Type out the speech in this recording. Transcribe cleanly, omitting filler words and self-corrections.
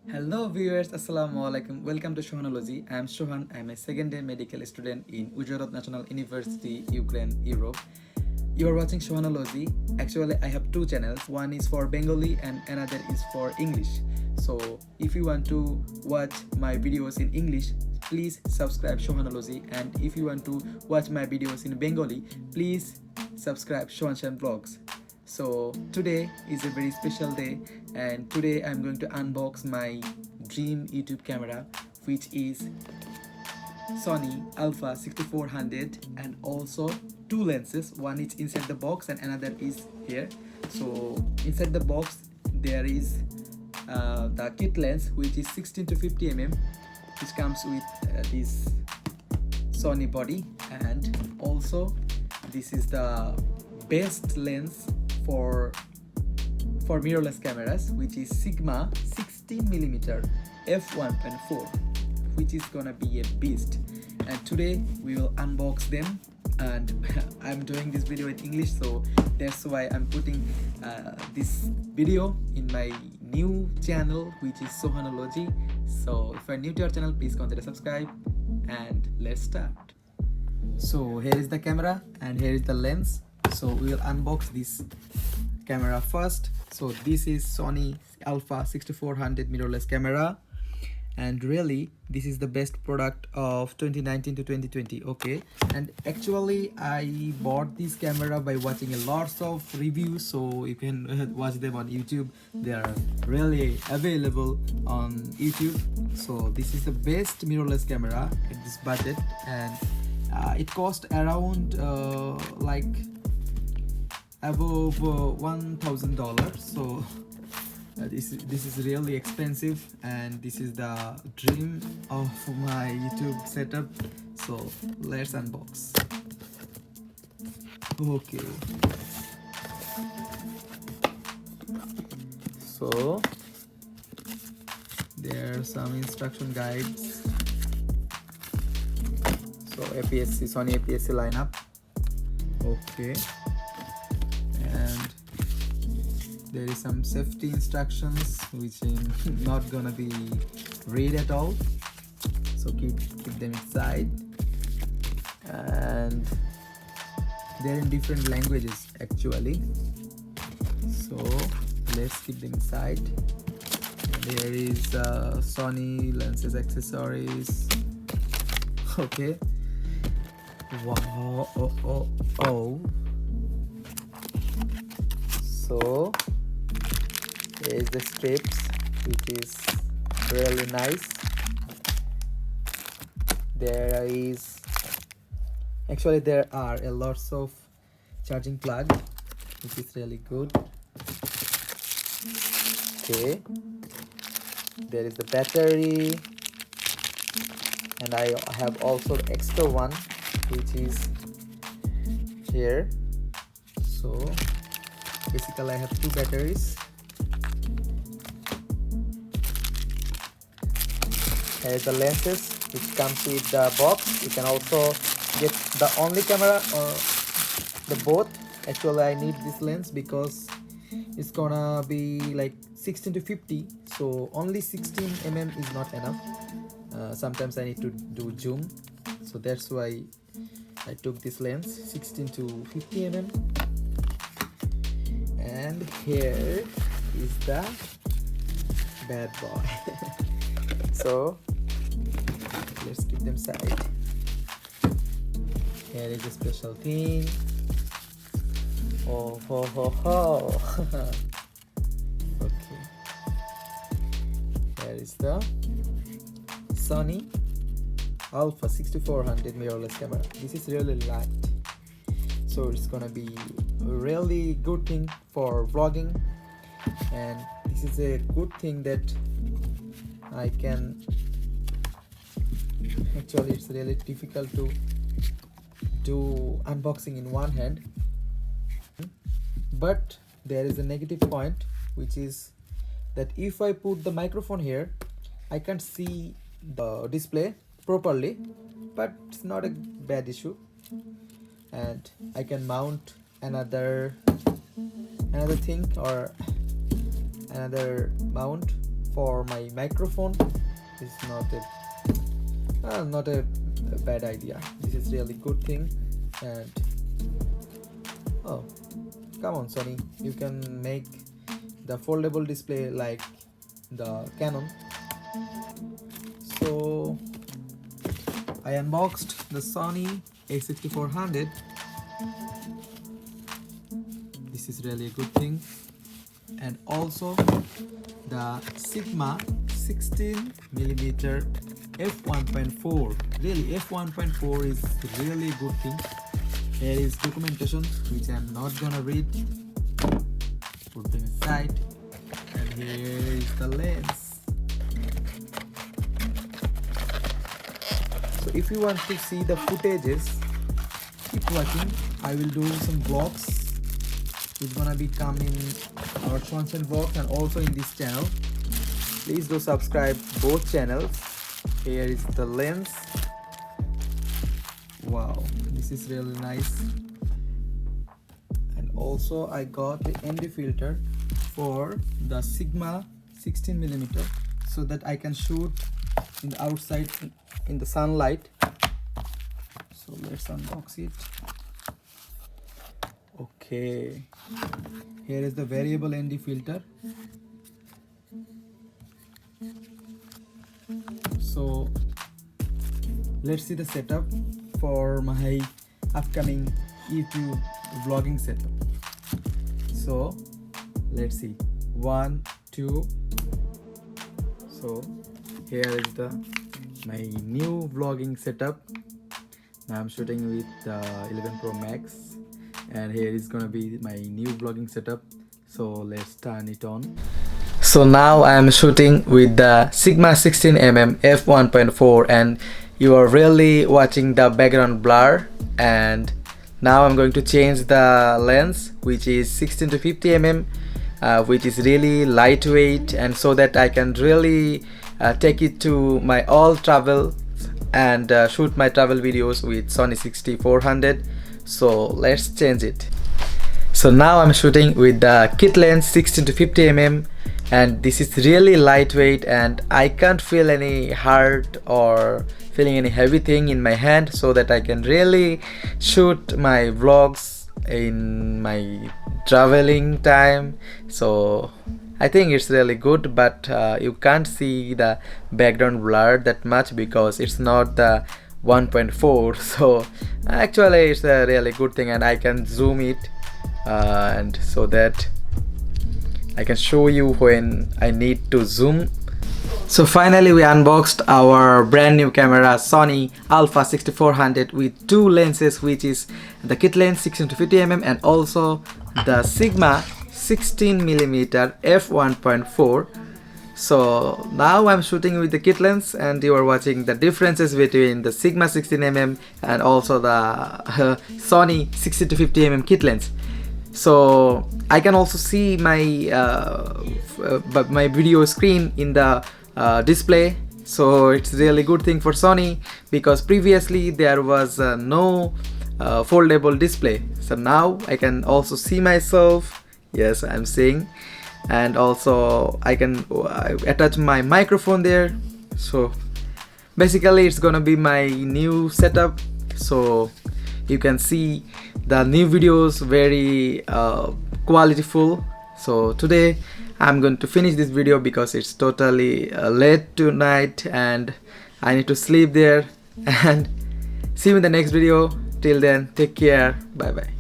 Hello viewers, Assalamualaikum. Welcome to Sohanology. I am Sohan. I am a second year medical student in Uzhhorod National University, Ukraine, Europe. You are watching Sohanology. Actually, I have two channels. One is for Bengali and another is for English. So, if you want to watch my videos in English, please subscribe Sohanology. And if you want to watch my videos in Bengali, please subscribe Sohanshan Vlogs. So today is a very special day, and today I'm going to unbox my dream YouTube camera, which is Sony Alpha 6400, and also two lenses. One is inside the box and another is here. So inside the box there is the kit lens, which is 16 to 50 mm, which comes with this Sony body, and also this is the best lens for mirrorless cameras, which is Sigma 16mm f1.4, which is gonna be a beast. And today we will unbox them, and I'm doing this video in English, so that's why I'm putting this video in my new channel, which is Sohanology. So if you're new to our channel, please consider subscribe, and let's start. So here is the camera and here is the lens. So we will unbox this camera first. So this is Sony Alpha 6400 mirrorless camera, and really this is the best product of 2019 to 2020. Okay, and actually I bought this camera by watching a lots of reviews, so you can watch them on YouTube. They are really available on YouTube. So this is the best mirrorless camera at this budget, and it cost around like above $1,000. So this is really expensive, and this is the dream of my YouTube setup. So let's unbox. Okay, so there are some instruction guides. So APS-C, Sony APS-C lineup. Okay, and there is some safety instructions which is not gonna be read at all, so keep them inside. And they're in different languages actually, so let's keep them inside. There is Sony lenses, accessories. Okay, wow. Oh. So there is the strips, which is really nice. There are a lots of charging plug, which is really good. Okay, there is the battery, and I have also the extra one, which is here. So basically I have two batteries. Here is the lenses, which comes with the box. You can also get the only camera or the both. Actually I need this lens because it's gonna be like 16 to 50, so only 16 mm is not enough. Sometimes I need to do zoom, so that's why I took this lens 16 to 50 mm. And here is the bad boy. So let's keep them aside. Here is a special thing. Oh ho ho ho. Okay, here is the Sony Alpha 6400 mirrorless camera. This is really light, so it's gonna be a really good thing for vlogging, and this is a good thing that I can actually, it's really difficult to do unboxing in one hand, but there is a negative point, which is that if I put the microphone here, I can't see the display properly, but it's not a bad issue. And I can mount another thing or another mount for my microphone is not a bad idea. This is really good thing. And oh, come on Sony, you can make the foldable display like the Canon. So I unboxed the Sony a6400. This is really a good thing. And also the Sigma 16mm f1.4. really, f1.4 is really good thing. Here is documentation which I am not gonna read. Put them aside. And here is the lens. So if you want to see the footages, keep watching. I will do some vlogs. It's gonna be coming our content vlog and also in this channel. Please do subscribe both channels. Here is the lens. Wow, this is really nice. And also I got the ND filter for the Sigma 16mm so that I can shoot in the outside in the sunlight. So let's unbox it. Okay, here is the variable ND filter. So let's see the setup for my upcoming YouTube vlogging setup. So let's see, 1, 2. So here is my new vlogging setup. Now I'm shooting with 11 Pro Max, and here is gonna be my new vlogging setup. So let's turn it on. So now I am shooting with the Sigma 16mm f1.4, and you are really watching the background blur. And now I'm going to change the lens, which is 16 to 50mm, which is really lightweight, and so that I can really take it to my all travel and shoot my travel videos with Sony a6400. So let's change it. So now I'm shooting with the kit lens 16 to 50mm, and this is really lightweight, and I can't feel any hard or feeling any heavy thing in my hand, so that I can really shoot my vlogs in my traveling time. So I think it's really good, but you can't see the background blur that much because it's not the 1.4. So actually it's a really good thing, and I can zoom it and so that I can show you when I need to zoom. So finally we unboxed our brand new camera, Sony Alpha 6400, with two lenses, which is the kit lens 16 to 50mm and also the Sigma 16mm f1.4. So now I'm shooting with the kit lens, and you are watching the differences between the Sigma 16mm and also the Sony 16 to 50mm kit lens. So I can also see my my video screen in the display. So it's really good thing for Sony, because previously there was no foldable display. So now I can also see myself. Yes, I'm seeing, and also I can attach my microphone there. So basically it's gonna be my new setup. So you can see the new videos very qualityful. So today I'm going to finish this video because it's totally late tonight and I need to sleep there. And see you in the next video. Till then, take care. Bye bye.